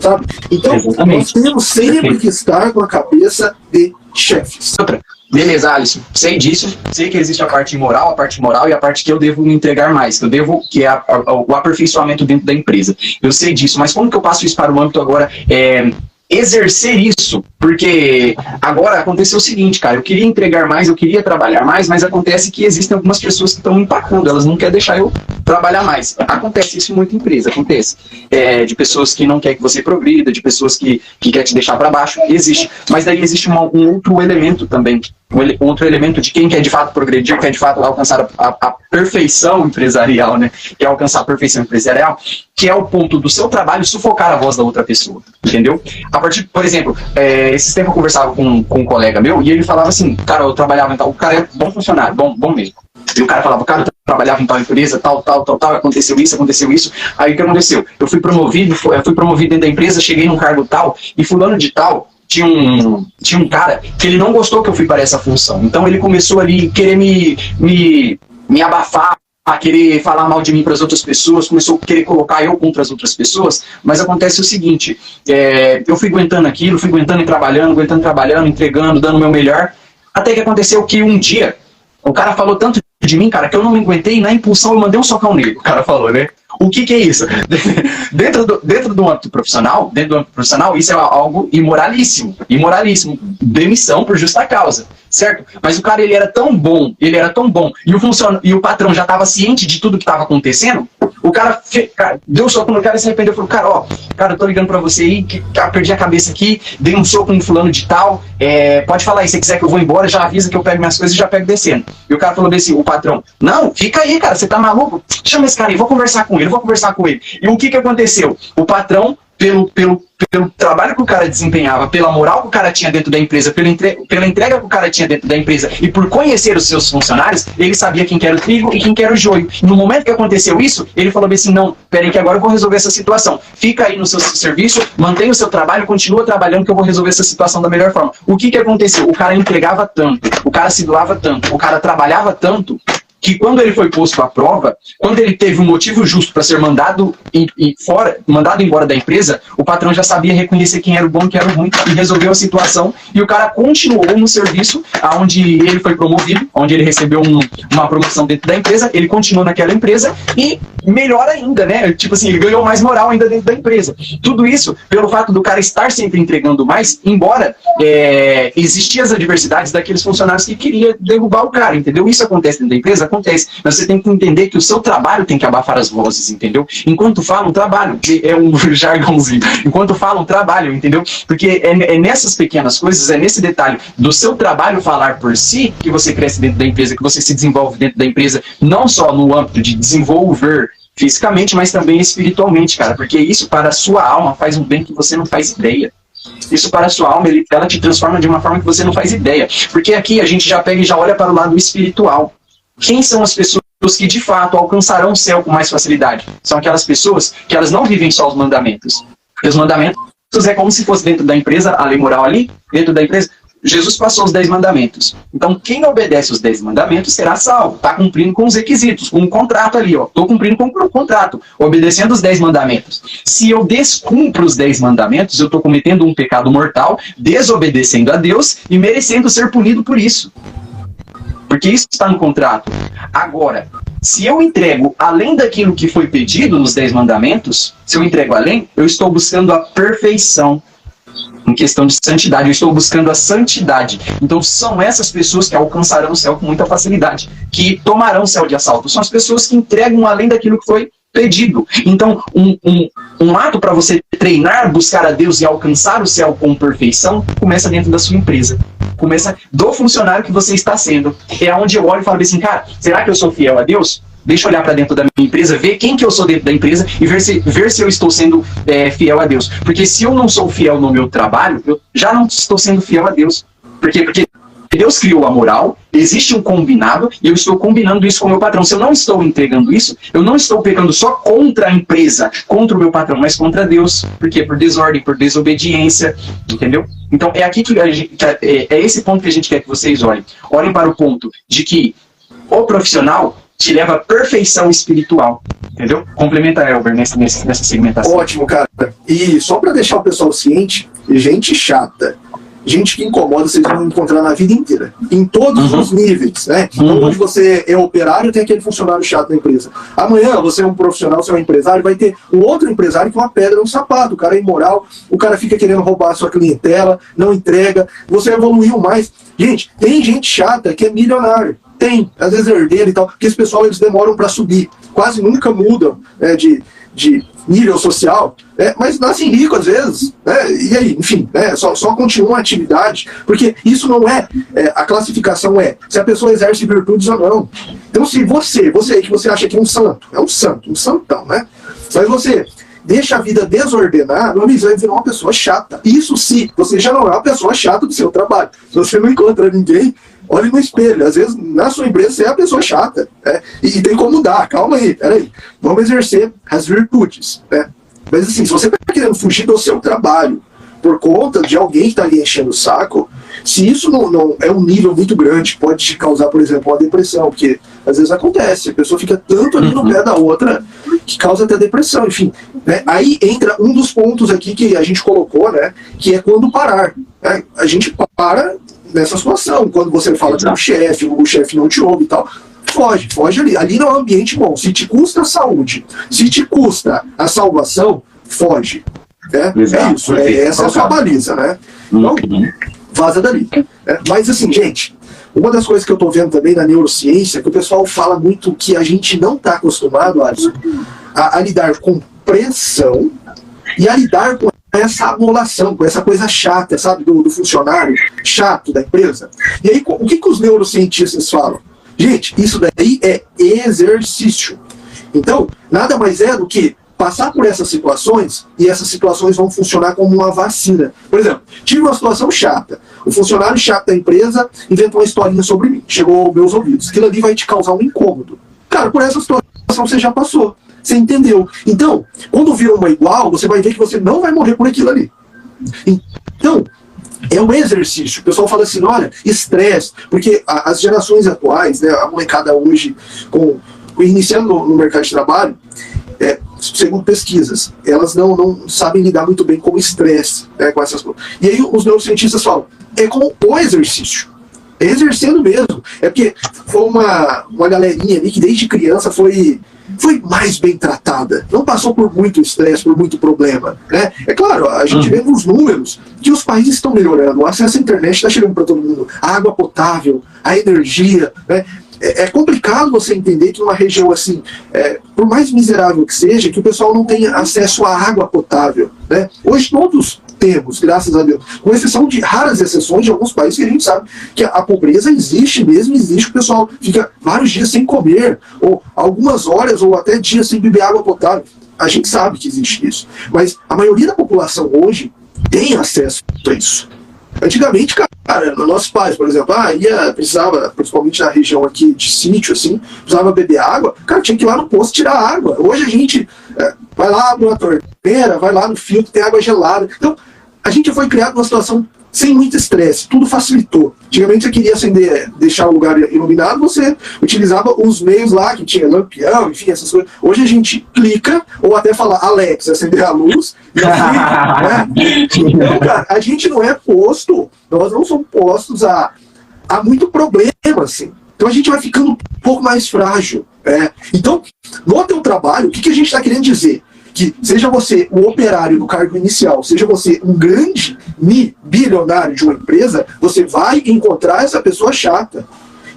Sabe? Então, nós temos sempre que estar com a cabeça de chefes. Beleza, Alisson, sei disso, sei que existe a parte moral e a parte que eu devo me entregar mais, que é o aperfeiçoamento dentro da empresa. Eu sei disso, mas como que eu passo isso para o âmbito agora? Exercer isso, porque agora aconteceu o seguinte, cara, eu queria entregar mais, eu queria trabalhar mais, mas acontece que existem algumas pessoas que estão me empacando, elas não querem deixar eu trabalhar mais. Acontece isso em muita empresa, acontece. De pessoas que não querem que você progrida, de pessoas que querem te deixar para baixo, existe. Mas daí existe um outro elemento também, outro elemento de quem quer de fato progredir, quer de fato alcançar a perfeição empresarial, né? Quer alcançar a perfeição empresarial, que é o ponto do seu trabalho sufocar a voz da outra pessoa, entendeu? A partir, por exemplo, esses tempos eu conversava com um colega meu e ele falava assim, cara, eu trabalhava em tal, o cara é bom funcionário, bom mesmo. E o cara falava, cara, eu trabalhava em tal empresa, tal, aconteceu isso. Aí o que aconteceu? Eu fui promovido dentro da empresa, cheguei num cargo tal, e fulano de tal, tinha um cara que ele não gostou que eu fui para essa função. Então ele começou ali querer me abafar, a querer falar mal de mim para as outras pessoas, começou a querer colocar eu contra as outras pessoas, mas acontece o seguinte, eu fui aguentando aquilo, fui aguentando e trabalhando, entregando, dando o meu melhor, até que aconteceu que um dia, o cara falou tanto de mim, cara, que eu não me aguentei, e na impulsão eu mandei um socão nele, o cara falou, né? O que é isso? Dentro do âmbito profissional, isso é algo imoralíssimo, demissão por justa causa, certo? Mas o cara, ele era tão bom, e o patrão já estava ciente de tudo que estava acontecendo, o cara deu um soco no cara e se arrependeu, falou, cara, eu tô ligando pra você aí, que perdi a cabeça aqui, dei um soco no fulano de tal, pode falar aí, se você quiser que eu vou embora, já avisa que eu pego minhas coisas e já pego descendo. E o cara falou assim, o patrão, não, fica aí, cara, você tá maluco? Chama esse cara aí, vou conversar com ele. E o que aconteceu? O patrão, pelo trabalho que o cara desempenhava, pela moral que o cara tinha dentro da empresa, pela entrega que o cara tinha dentro da empresa e por conhecer os seus funcionários, ele sabia quem que era o trigo e quem que era o joio. No momento que aconteceu isso, ele falou assim, não, peraí que agora eu vou resolver essa situação. Fica aí no seu serviço, mantenha o seu trabalho, continua trabalhando que eu vou resolver essa situação da melhor forma. O que aconteceu? O cara entregava tanto, o cara se doava tanto, o cara trabalhava tanto, que quando ele foi posto à prova, quando ele teve um motivo justo para ser mandado embora da empresa, o patrão já sabia reconhecer quem era o bom e quem era o ruim e resolveu a situação, e o cara continuou no serviço onde ele foi promovido, onde ele recebeu uma promoção dentro da empresa, ele continuou naquela empresa e melhor ainda, né? Tipo assim, ele ganhou mais moral ainda dentro da empresa. Tudo isso pelo fato do cara estar sempre entregando mais, embora existiam as adversidades daqueles funcionários que queriam derrubar o cara, entendeu? Isso acontece dentro da empresa? Acontece, mas você tem que entender que o seu trabalho tem que abafar as vozes, entendeu? Enquanto falam, trabalho, é um jargãozinho, enquanto falam, trabalho, entendeu? Porque é nessas pequenas coisas, é nesse detalhe do seu trabalho falar por si, que você cresce dentro da empresa, que você se desenvolve dentro da empresa, não só no âmbito de desenvolver fisicamente, mas também espiritualmente, cara, porque isso para a sua alma faz um bem que você não faz ideia. Isso para a sua alma, ela te transforma de uma forma que você não faz ideia, porque aqui a gente já pega e já olha para o lado espiritual. Quem são as pessoas que de fato alcançarão o céu com mais facilidade? São aquelas pessoas que elas não vivem só os mandamentos. E os mandamentos é como se fosse dentro da empresa, a lei moral ali, dentro da empresa, Jesus passou os 10 mandamentos. Então quem obedece os 10 mandamentos será salvo, está cumprindo com os requisitos, com um contrato ali, estou cumprindo com o contrato, obedecendo os 10 mandamentos. Se eu descumpro os 10 mandamentos, eu estou cometendo um pecado mortal, desobedecendo a Deus e merecendo ser punido por isso. Porque isso está no contrato. Agora, Se eu entrego além daquilo que foi pedido nos 10 mandamentos, se eu entrego além, eu estou buscando a perfeição. Em questão de santidade, eu estou buscando a santidade. Então são essas pessoas que alcançarão o céu com muita facilidade, que tomarão o céu de assalto. São as pessoas que entregam além daquilo que foi pedido. Então um ato para você treinar, buscar a Deus e alcançar o céu com perfeição, começa dentro da sua empresa. Começa do funcionário que você está sendo. É onde eu olho e falo assim, cara, será que eu sou fiel a Deus? Deixa eu olhar para dentro da minha empresa, ver quem que eu sou dentro da empresa e ver se eu estou sendo fiel a Deus. Porque se eu não sou fiel no meu trabalho, eu já não estou sendo fiel a Deus. Porque Deus criou a moral, existe um combinado e eu estou combinando isso com o meu patrão. Se eu não estou entregando isso, eu não estou pecando só contra a empresa, contra o meu patrão, mas contra Deus. Por quê? Por desordem, por desobediência, entendeu? Então é aqui que é esse ponto que a gente quer que vocês olhem. Olhem para o ponto de que o profissional te leva à perfeição espiritual, entendeu? Complementa, Elber, nessa segmentação. Ótimo, cara. E só para deixar o pessoal ciente, gente chata, gente que incomoda, vocês vão encontrar na vida inteira, em todos os níveis, né? Então, onde você é operário, tem aquele funcionário chato na empresa. Amanhã, você é um profissional, você é um empresário, vai ter um outro empresário que é uma pedra no sapato. O cara é imoral, o cara fica querendo roubar a sua clientela, não entrega, você evoluiu mais. Gente, tem gente chata que é milionário. Tem, às vezes é herdeiro e tal, porque esse pessoal eles demoram para subir, quase nunca mudam de nível social, mas nascem ricos às vezes, e aí, enfim, só continua a atividade, porque isso não a classificação se a pessoa exerce virtudes ou não. Então se você aí que você acha que é um santo, um santão, né? Mas você deixa a vida desordenada, vai virar uma pessoa chata. Isso se você já não é uma pessoa chata do seu trabalho. Se você não encontra ninguém, olhe no espelho. Às vezes, na sua empresa, você é a pessoa chata. E tem como mudar. Calma aí, peraí. Vamos exercer as virtudes. Mas assim, se você está querendo fugir do seu trabalho por conta de alguém que está ali enchendo o saco, se isso não é um nível muito grande, pode te causar, por exemplo, uma depressão, porque às vezes acontece, a pessoa fica tanto ali no pé da outra que causa até depressão, enfim. Aí entra um dos pontos aqui que a gente colocou, que é quando parar. A gente para nessa situação, quando você fala com o chefe não te ouve e tal, foge ali. Ali não é um ambiente bom. Se te custa a saúde, se te custa a salvação, foge. É isso, essa é a sua baliza, né? Então, vaza dali. Mas assim, gente, uma das coisas que eu tô vendo também na neurociência é que o pessoal fala muito que a gente não tá acostumado, Alisson, a lidar com pressão e a lidar com essa amolação, com essa coisa chata, sabe, do funcionário chato da empresa. E aí, o que os neurocientistas falam? Gente, isso daí é exercício. Então, nada mais é do que passar por essas situações, e essas situações vão funcionar como uma vacina. Por exemplo, tive uma situação chata. O funcionário chato da empresa inventou uma historinha sobre mim. Chegou aos meus ouvidos. Aquilo ali vai te causar um incômodo. Cara, por essa situação você já passou. Você entendeu. Então, quando vira uma igual, você vai ver que você não vai morrer por aquilo ali. Então, é um exercício. O pessoal fala assim, olha, estresse. Porque as gerações atuais, a molecada hoje, iniciando no mercado de trabalho, segundo pesquisas, elas não sabem lidar muito bem com o estresse, com essas coisas. E aí os neurocientistas falam, é como o exercício. É exercendo mesmo. É porque foi uma galerinha ali que desde criança foi mais bem tratada. Não passou por muito estresse, por muito problema. É claro, a gente vê nos números que os países estão melhorando. O acesso à internet está chegando para todo mundo. A água potável, a energia, É complicado você entender que numa região assim, por mais miserável que seja, que o pessoal não tenha acesso à água potável. Hoje todos temos, graças a Deus, com exceção de raras exceções de alguns países que a gente sabe que a pobreza existe mesmo, existe, o pessoal fica vários dias sem comer, ou algumas horas, ou até dias sem beber água potável. A gente sabe que existe isso. Mas a maioria da população hoje tem acesso a isso. Antigamente, cara, nossos pais, por exemplo, precisava, principalmente na região aqui de sítio, assim, precisava beber água, cara, tinha que ir lá no posto tirar água. Hoje a gente vai lá, abre uma torneira, vai lá no filtro, tem água gelada. Então, a gente foi criado numa situação sem muito estresse, tudo facilitou. Antigamente você queria deixar o lugar iluminado, você utilizava os meios lá, que tinha lampião, enfim, essas coisas. Hoje a gente clica, ou até fala, Alex, acender a luz, e Então, cara, a gente não é posto, nós não somos postos a muito problema, assim. Então a gente vai ficando um pouco mais frágil. Então, no teu trabalho, o que a gente está querendo dizer? Que seja você o operário do cargo inicial, seja você um grande bilionário de uma empresa, você vai encontrar essa pessoa chata.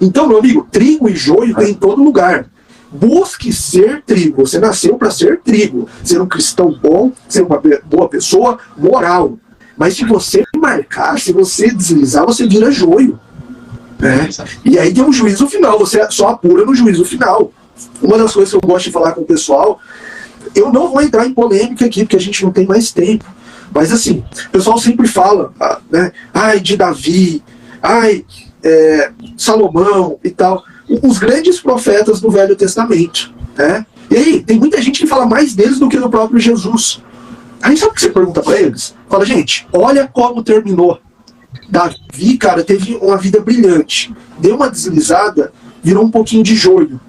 Então, meu amigo, trigo e joio tem em todo lugar. Busque ser trigo. Você nasceu para ser trigo. Ser um cristão bom, ser uma boa pessoa, moral. Mas se você marcar, se você deslizar, você vira joio. E aí tem um juízo final. Você só apura no juízo final. Uma das coisas que eu gosto de falar com o pessoal, eu não vou entrar em polêmica aqui, porque a gente não tem mais tempo. Mas assim, o pessoal sempre fala, né? Ai, de Davi, ai, Salomão e tal. Os grandes profetas do Velho Testamento. Né? E aí, tem muita gente que fala mais deles do que do próprio Jesus. Aí sabe o que você pergunta para eles? Fala, gente, olha como terminou. Davi, cara, teve uma vida brilhante. Deu uma deslizada, virou um pouquinho de joio.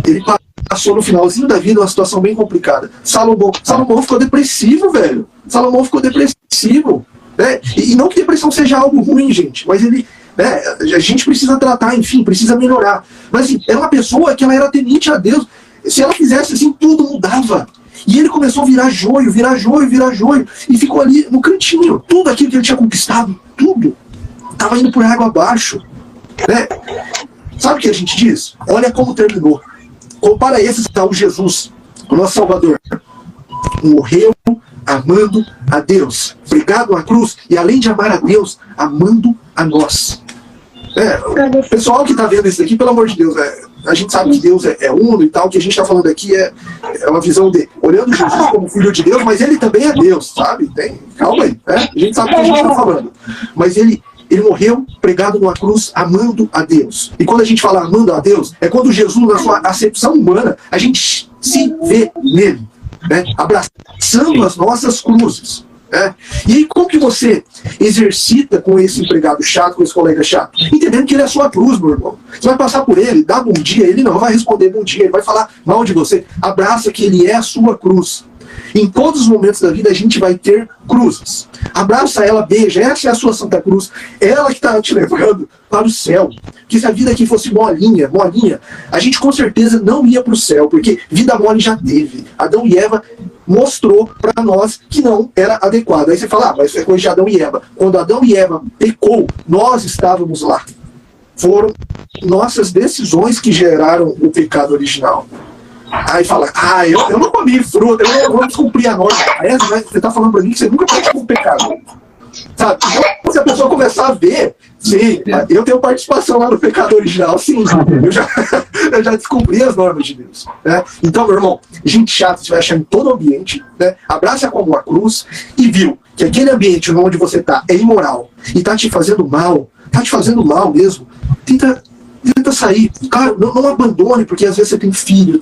Ele passou no finalzinho da vida uma situação bem complicada. Salomão ficou depressivo, velho. Salomão ficou depressivo. Né? E não que depressão seja algo ruim, gente, mas ele... a gente precisa tratar, enfim, precisa melhorar. Mas assim, era uma pessoa que ela era temente a Deus. Se ela fizesse assim, tudo mudava. E ele começou a virar joio. E ficou ali no cantinho. Tudo aquilo que ele tinha conquistado, tudo, estava indo por água abaixo. Né? Sabe o que a gente diz? Olha como terminou. Compara esse ao Jesus, o nosso Salvador. Morreu amando a Deus, pregado na cruz, e além de amar a Deus, amando a nós. O pessoal que está vendo isso aqui, pelo amor de Deus, a gente sabe que Deus é uno e tal, que a gente está falando aqui é uma visão de olhando Jesus como filho de Deus, mas ele também é Deus, sabe? Calma aí, a gente sabe o que a gente está falando. Mas ele morreu pregado numa cruz, amando a Deus. E quando a gente fala amando a Deus, é quando Jesus, na sua acepção humana, a gente se vê nele. Abraçando as nossas cruzes. E aí, como que você exercita com esse empregado chato, com esse colega chato? Entendendo que ele é a sua cruz, meu irmão. Você vai passar por ele, dá bom dia, ele não vai responder bom dia, ele vai falar mal de você. Abraça que ele é a sua cruz. Em todos os momentos da vida a gente vai ter cruzes. Abraça ela, beija, essa é a sua Santa Cruz. Ela que está te levando para o céu. Porque se a vida aqui fosse molinha, a gente com certeza não ia para o céu, porque vida mole já teve. Adão e Eva mostrou para nós que não era adequado. Aí você fala, mas isso é coisa de Adão e Eva. Quando Adão e Eva pecou, nós estávamos lá. Foram nossas decisões que geraram o pecado original. Aí fala, eu não comi fruta, eu não vou descumprir a norma. Você está falando para mim que você nunca praticou um pecado. Sabe? Então, se a pessoa começar a ver, sim, eu tenho participação lá no pecado original, sim, eu já descobri as normas de Deus. Né? Então, meu irmão, gente chata você vai achar em todo ambiente, né? Abraça como a cruz e viu que aquele ambiente onde você está é imoral e está te fazendo mal mesmo, tenta sair. Cara, não abandone, porque às vezes você tem filho,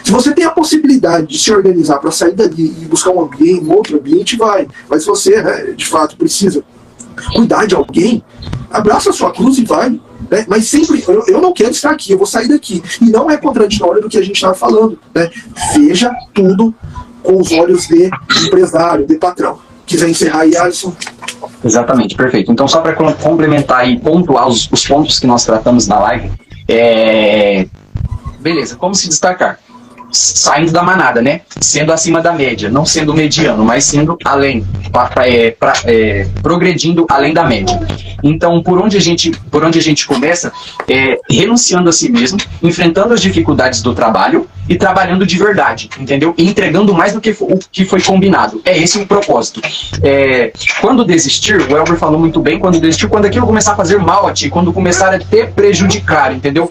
se você tem a possibilidade de se organizar para sair dali e buscar um outro ambiente, vai. Mas se você, de fato, precisa cuidar de alguém, abraça a sua cruz e vai. Mas sempre, eu não quero estar aqui, eu vou sair daqui. E não é contraditório do que a gente estava falando. Veja tudo com os olhos de empresário, de patrão. Quiser encerrar aí, Alisson? Exatamente, perfeito. Então, só para complementar e pontuar os pontos que nós tratamos na live, beleza, como se destacar? Saindo da manada, né? Sendo acima da média, não sendo mediano, mas sendo além, progredindo além da média. Então, por onde a gente começa? Renunciando a si mesmo, enfrentando as dificuldades do trabalho e trabalhando de verdade, entendeu? E entregando mais do que o que foi combinado. É esse o propósito. Quando desistir, o Elber falou muito bem, quando aquilo começar a fazer mal a ti, quando começar a te prejudicar, entendeu?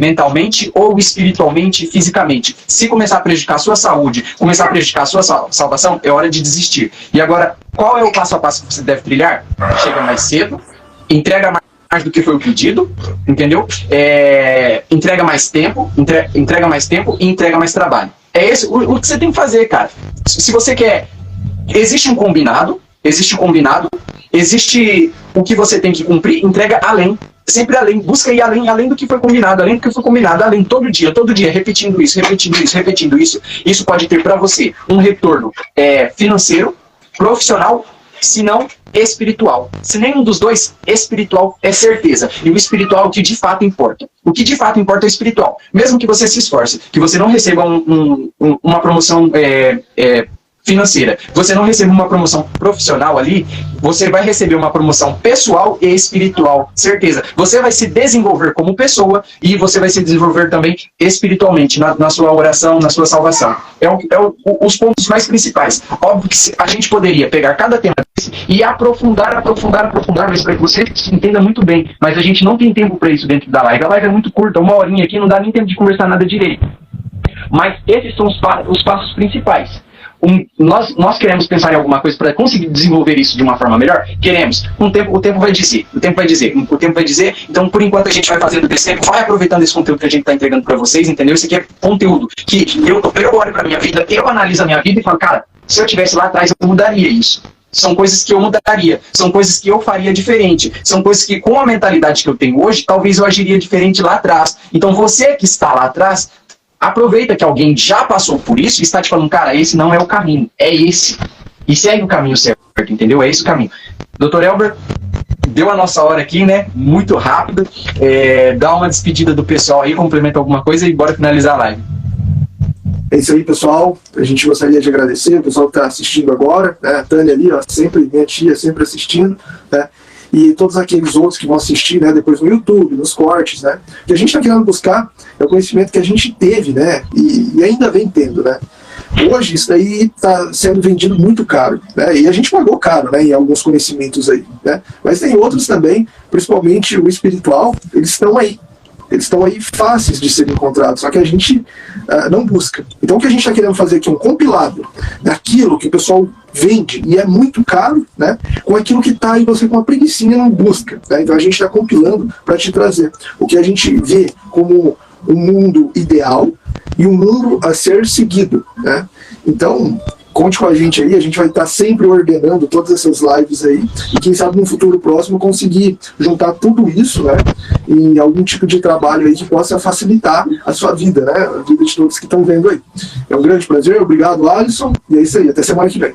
Mentalmente ou espiritualmente, fisicamente. Se começar a prejudicar a sua saúde, começar a prejudicar a sua salvação, é hora de desistir. E agora, qual é o passo a passo que você deve trilhar? Chega mais cedo, entrega mais do que foi o pedido, entendeu? Entrega mais tempo e entrega mais trabalho. É esse o que você tem que fazer, cara. Se você quer... Existe um combinado, existe o que você tem que cumprir, entrega além. Sempre além, busca ir além do que foi combinado, além todo dia, repetindo isso. Isso pode ter para você um retorno financeiro, profissional, se não espiritual. Se nenhum dos dois, espiritual é certeza. E o espiritual é o que de fato importa. O que de fato importa é o espiritual. Mesmo que você se esforce, que você não receba uma promoção financeira, você não recebe uma promoção profissional ali, você vai receber uma promoção pessoal e espiritual, certeza. Você vai se desenvolver como pessoa e você vai se desenvolver também espiritualmente, na sua oração, na sua salvação. Os pontos mais principais. Óbvio que a gente poderia pegar cada tema desse e aprofundar, mas para que você se entenda muito bem. Mas a gente não tem tempo para isso dentro da live. A live é muito curta, 1 horinha aqui, não dá nem tempo de conversar nada direito. Mas esses são os passos principais. Nós queremos pensar em alguma coisa para conseguir desenvolver isso de uma forma melhor? Queremos. O tempo vai dizer. Então, por enquanto, a gente vai fazendo desse tempo, vai aproveitando esse conteúdo que a gente está entregando para vocês, entendeu? Isso aqui é conteúdo que eu olho para minha vida, eu analiso a minha vida e falo, cara, se eu tivesse lá atrás, eu mudaria isso. São coisas que eu mudaria, são coisas que eu faria diferente, são coisas que com a mentalidade que eu tenho hoje, talvez eu agiria diferente lá atrás. Então, você que está lá atrás, aproveita que alguém já passou por isso e está te falando, cara, esse não é o caminho, é esse. E segue o caminho certo, entendeu? É esse o caminho. Dr. Elber, deu a nossa hora aqui, né? Muito rápido. Dá uma despedida do pessoal aí, complementa alguma coisa e bora finalizar a live. É isso aí, pessoal. A gente gostaria de agradecer o pessoal que está assistindo agora, né? A Tânia ali, ó, sempre, minha tia, sempre assistindo, né? E todos aqueles outros que vão assistir, né, depois no YouTube, nos cortes, né? O que a gente está querendo buscar é o conhecimento que a gente teve, né? E ainda vem tendo, né? Hoje isso daí está sendo vendido muito caro, né? E a gente pagou caro, né, em alguns conhecimentos aí, né? Mas tem outros também, principalmente o espiritual, eles estão aí. Eles estão aí fáceis de serem encontrados, só que a gente não busca. Então o que a gente está querendo fazer aqui é um compilado daquilo que o pessoal vende e é muito caro, né, com aquilo que está aí você com uma preguicinha não busca, né? Então a gente está compilando para te trazer o que a gente vê como um mundo ideal e um mundo a ser seguido, né? Então conte com a gente aí, a gente vai estar sempre ordenando todas essas lives aí, e quem sabe no futuro próximo conseguir juntar tudo isso, né, em algum tipo de trabalho aí que possa facilitar a sua vida, né, a vida de todos que estão vendo aí. É um grande prazer, obrigado, Alisson, e é isso aí, até semana que vem.